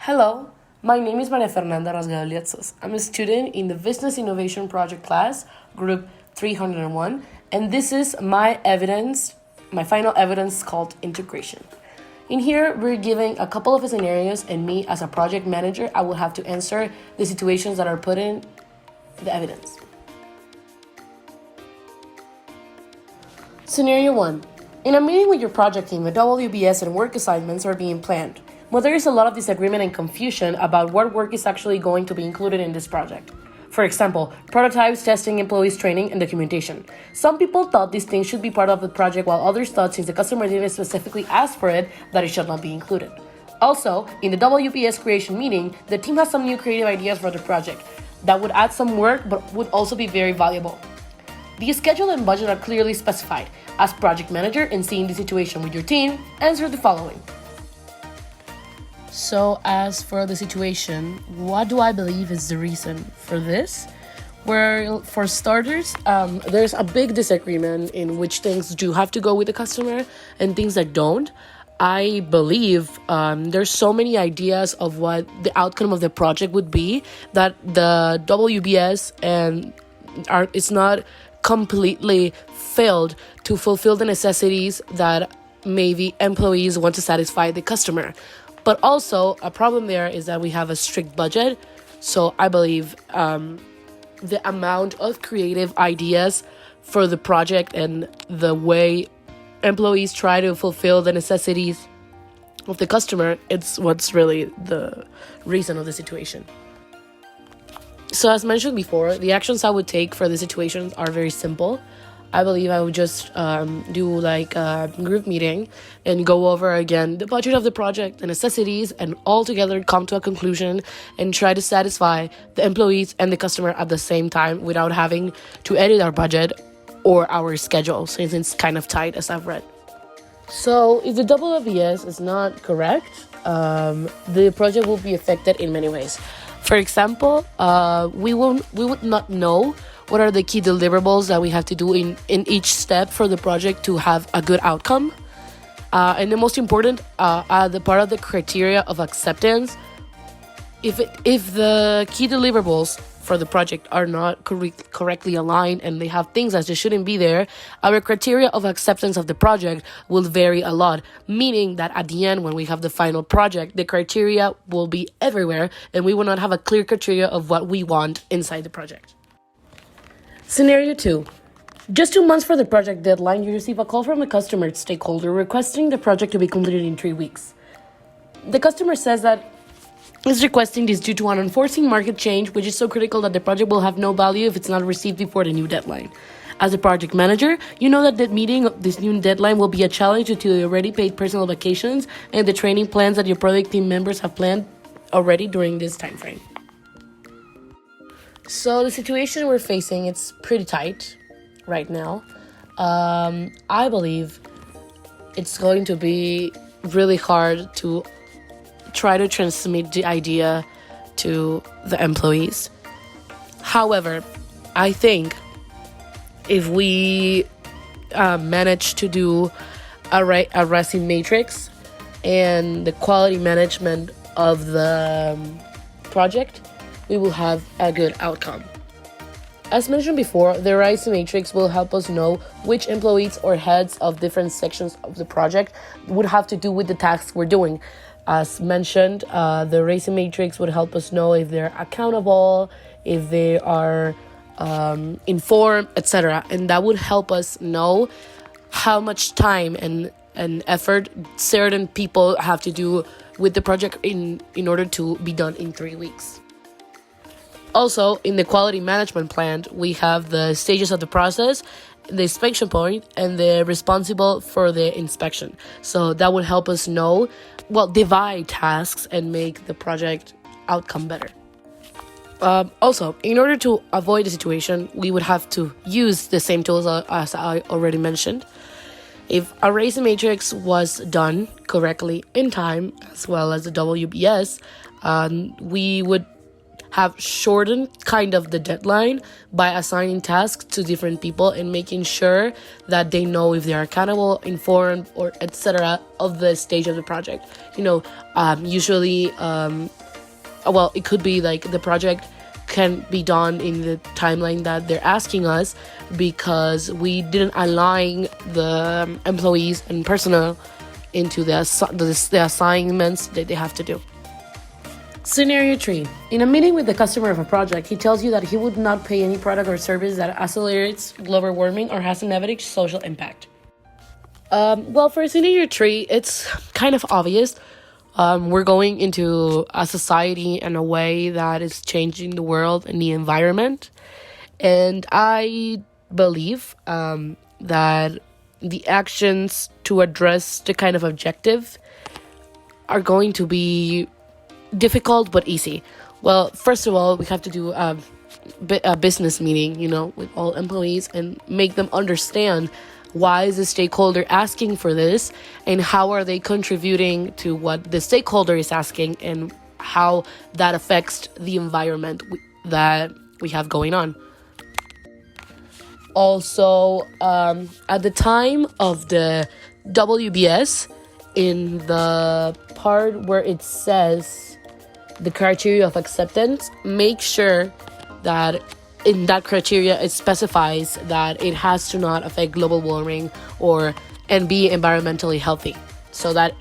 Hello, my name is Rasgado. I'm a student in the Business Innovation Project class, group 301, and this is my final evidence called integration. In here, we're giving a couple of scenarios, and me as a project manager, I will have to answer the situations that are put in the evidence. Scenario 1. In a meeting with your project team, the WBS and work assignments are being planned, but there is a lot of disagreement and confusion about what work is actually going to be included in this project. For example, prototypes, testing, employees training, and documentation. Some people thought these things should be part of the project, while others thought, since the customer didn't specifically ask for it, that it should not be included. Also, in the WBS creation meeting, the team has some new creative ideas for the project that would add some work but would also be very valuable. The schedule and budget are clearly specified. As project manager and seeing the situation with your team, answer the following. So as for the situation, what do I believe is the reason for this? Well, for starters, there's a big disagreement in which things do have to go with the customer and things that don't. I believe there's so many ideas of what the outcome of the project would be that the WBS it's not completely failed to fulfill the necessities that maybe employees want to satisfy the customer. But also, a problem there is that we have a strict budget. So I believe the amount of creative ideas for the project and the way employees try to fulfill the necessities of the customer, it's what's really the reason of the situation. So as mentioned before, the actions I would take for the situations are very simple. I believe I would just do like a group meeting and go over again the budget of the project, the necessities, and all together come to a conclusion and try to satisfy the employees and the customer at the same time without having to edit our budget or our schedule, since it's kind of tight, as I've read. So if the WBS is not correct, the project will be affected in many ways. For example, we would not know what are the key deliverables that we have to do in each step for the project to have a good outcome. And the most important, the part of the criteria of acceptance, if the key deliverables for the project are not correctly aligned and they have things that just shouldn't be there, our criteria of acceptance of the project will vary a lot, meaning that at the end, when we have the final project, the criteria will be everywhere and we will not have a clear criteria of what we want inside the project. Scenario 2. Just 2 months for the project deadline, you receive a call from a customer stakeholder requesting the project to be completed in 3 weeks. The customer says that is requesting this due to an unforeseen market change, which is so critical that the project will have no value if it's not received before the new deadline. As a project manager, you know that meeting this new deadline will be a challenge due to the already paid personal vacations and the training plans that your project team members have planned already during this time frame. So the situation we're facing, it's pretty tight right now. I believe it's going to be really hard to try to transmit the idea to the employees. However, I think if we manage to do a resin matrix and the quality management of the project, we will have a good outcome. As mentioned before, the resin matrix will help us know which employees or heads of different sections of the project would have to do with the tasks we're doing. As mentioned, the resin matrix would help us know if they're accountable, if they are informed, etc. And that would help us know how much time and effort certain people have to do with the project in order to be done in 3 weeks. Also, in the quality management plan, we have the stages of the process, the inspection point, and the responsible for the inspection. So that would help us know, divide tasks and make the project outcome better. Also, in order to avoid the situation, we would have to use the same tools as I already mentioned. If a resin matrix was done correctly in time, as well as the WBS, we would have shortened kind of the deadline by assigning tasks to different people and making sure that they know if they are accountable, informed, or etc. of the stage of the project. Usually well, it could be like the project can be done in the timeline that they're asking us because we didn't align the employees and personnel into the assignments that they have to do. Scenario 3. In a meeting with the customer of a project, he tells you that he would not pay any product or service that accelerates global warming or has a negative social impact. Well, for scenario 3, it's kind of obvious. We're going into a society and a way that is changing the world and the environment. And I believe that the actions to address the kind of objective are going to be difficult but easy. Well, first of all, we have to do a business meeting, with all employees and make them understand why is the stakeholder asking for this and how are they contributing to what the stakeholder is asking and how that affects the environment that we have going on. Also, at the time of the WBS, in the part where it says the criteria of acceptance, make sure that in that criteria it specifies that it has to not affect global warming and be environmentally healthy, so that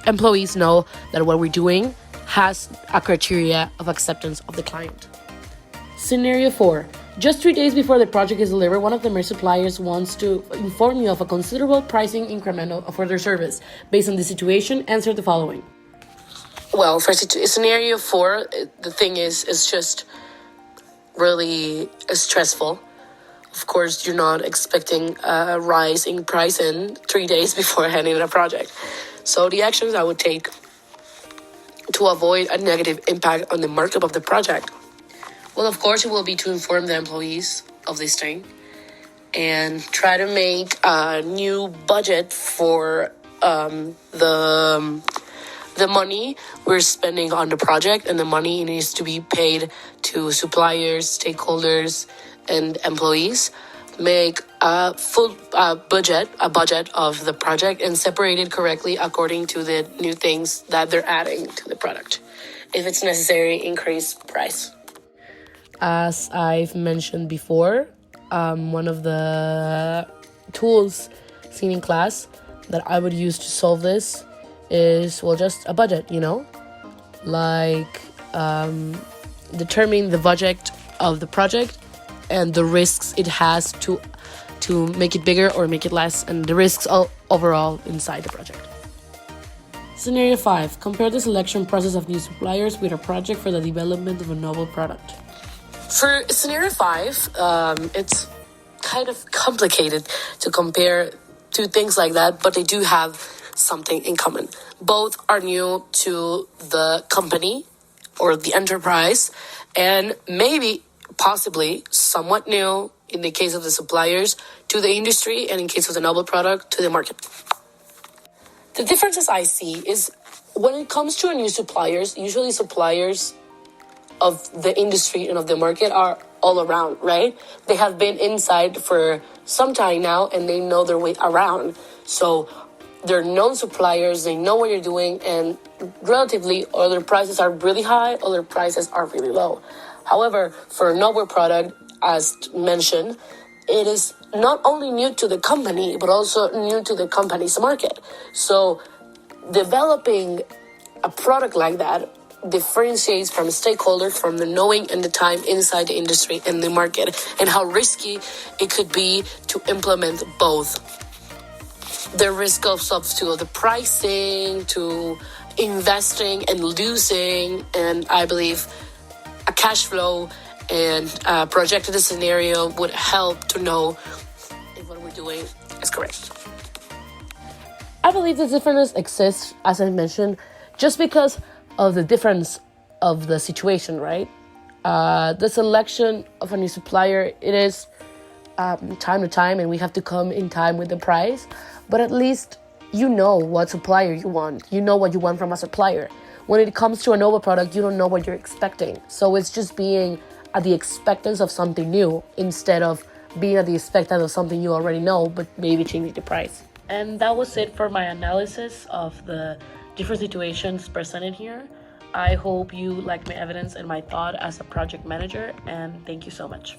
employees know that what we're doing has a criteria of acceptance of the client. Scenario 4. Just 3 days before the project is delivered, one of the main suppliers wants to inform you of a considerable pricing increment for their service. Based on the situation, answer the following. Well, for scenario 4, the thing is just really stressful. Of course, you're not expecting a rise in price in 3 days before handing in a project. So the actions I would take to avoid a negative impact on the markup of the project, well, of course, it will be to inform the employees of this thing and try to make a new budget for the money we're spending on the project, and the money needs to be paid to suppliers, stakeholders, and employees. Make a full budget of the project and separate it correctly according to the new things that they're adding to the product. If it's necessary, increase price. As I've mentioned before, one of the tools seen in class that I would use to solve this is, well, just a budget, like determine the budget of the project and the risks it has to make it bigger or make it less, and the risks overall inside the project. Scenario 5. Compare the selection process of new suppliers with a project for the development of a novel product. For scenario 5, it's kind of complicated to compare two things like that, but they do have something in common. Both are new to the company or the enterprise, and maybe possibly somewhat new in the case of the suppliers to the industry, and in case of the novel product to the market. The differences I see is when it comes to a new suppliers, usually suppliers of the industry and of the market are all around, right? They have been inside for some time now and they know their way around. So they're known suppliers, they know what you're doing, and relatively other prices are really high, other prices are really low. However, for a novel product, as mentioned, it is not only new to the company, but also new to the company's market. So developing a product like that differentiates from stakeholders from the knowing and the time inside the industry and the market, and how risky it could be to implement both. The risk of to the pricing, to investing and losing, and I believe a cash flow and projected scenario would help to know if what we're doing is correct. I believe the difference exists, as I mentioned, just because of the difference of the situation, right? The selection of a new supplier, it is time to time, and we have to come in time with the price, but at least you know what supplier you want. You know what you want from a supplier. When it comes to a novel product, you don't know what you're expecting. So it's just being at the expectance of something new instead of being at the expectance of something you already know, but maybe changing the price. And that was it for my analysis of the different situations presented here. I hope you like my evidence and my thought as a project manager, and thank you so much.